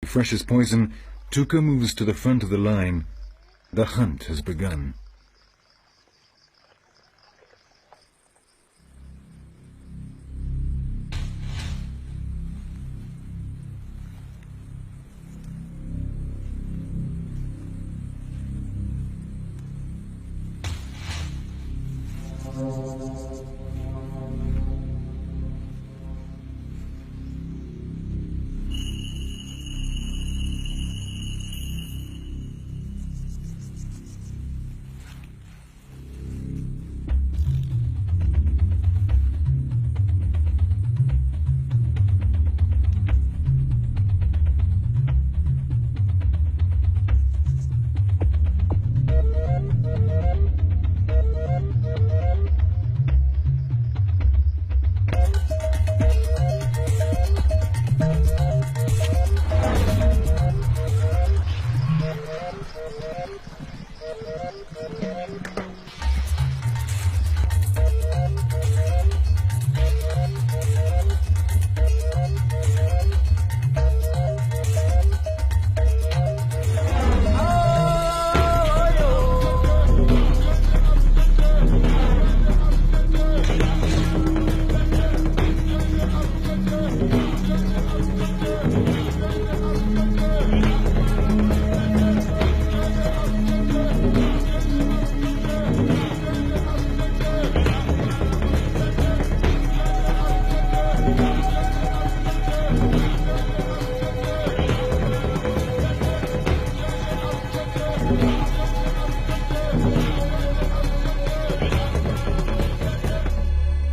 fresh as poison, Tuka moves to the front of the line. The hunt has begun.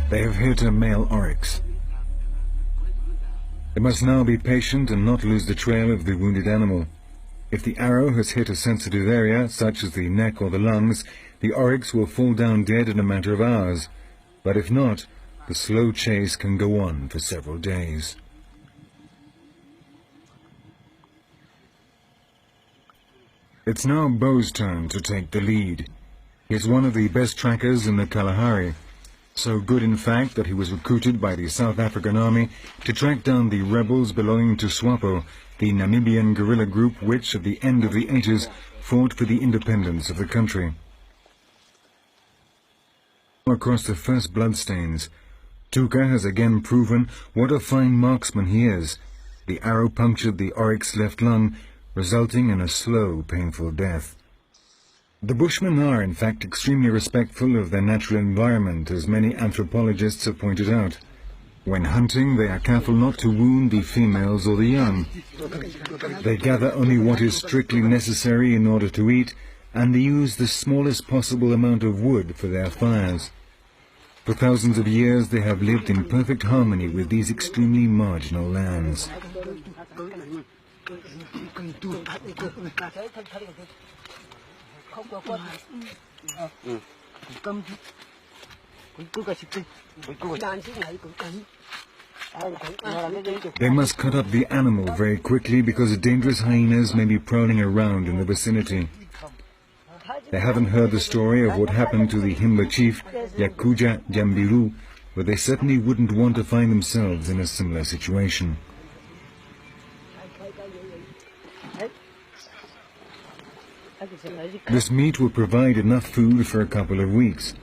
They have hit a male oryx. They must now be patient and not lose the trail of the wounded animal. If the arrow has hit a sensitive area, such as the neck or the lungs, the oryx will fall down dead in a matter of hours. But if not, the slow chase can go on for several days. It's now Bo's turn to take the lead. He is one of the best trackers in the Kalahari. So good, in fact, that he was recruited by the South African Army to track down the rebels belonging to SWAPO, the Namibian guerrilla group which, at the end of the 80s, fought for the independence of the country. Across the first bloodstains, Tuka has again proven what a fine marksman he is. The arrow punctured the oryx's left lung, resulting in a slow, painful death. The Bushmen are, in fact, extremely respectful of their natural environment, as many anthropologists have pointed out. When hunting, they are careful not to wound the females or the young. They gather only what is strictly necessary in order to eat, and they use the smallest possible amount of wood for their fires. For thousands of years, they have lived in perfect harmony with these extremely marginal lands. They must cut up the animal very quickly because dangerous hyenas may be prowling around in the vicinity. They haven't heard the story of what happened to the Himba chief, Yakuja Jambiru, but they certainly wouldn't want to find themselves in a similar situation. This meat will provide enough food for a couple of weeks.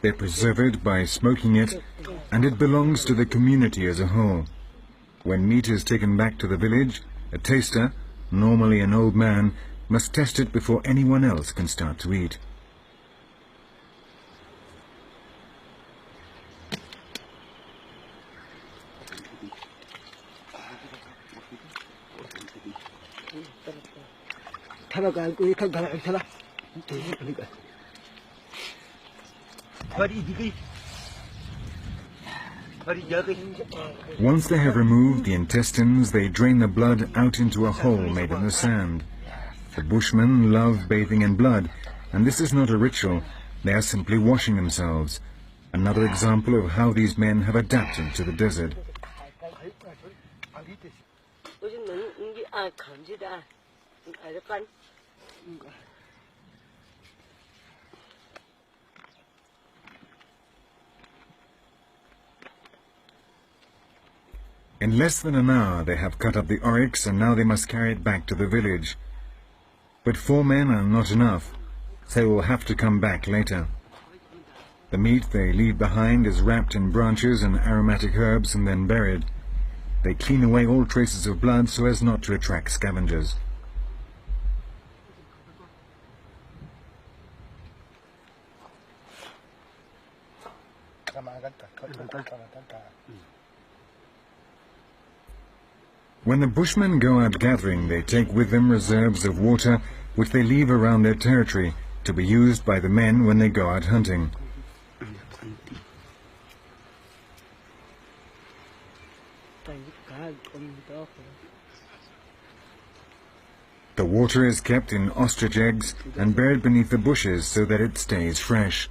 They preserve it by smoking it, and it belongs to the community as a whole. When meat is taken back to the village, a taster, normally an old man, must test it before anyone else can start to eat. Once they have removed the intestines, they drain the blood out into a hole made in the sand. The Bushmen love bathing in blood, and this is not a ritual. They are simply washing themselves. Another example of how these men have adapted to the desert. In less than an hour they have cut up the oryx, and now they must carry it back to the village. But 4 men are not enough, so they will have to come back later. The meat they leave behind is wrapped in branches and aromatic herbs and then buried. They clean away all traces of blood so as not to attract scavengers. When the Bushmen go out gathering, they take with them reserves of water which they leave around their territory to be used by the men when they go out hunting. The water is kept in ostrich eggs and buried beneath the bushes so that it stays fresh.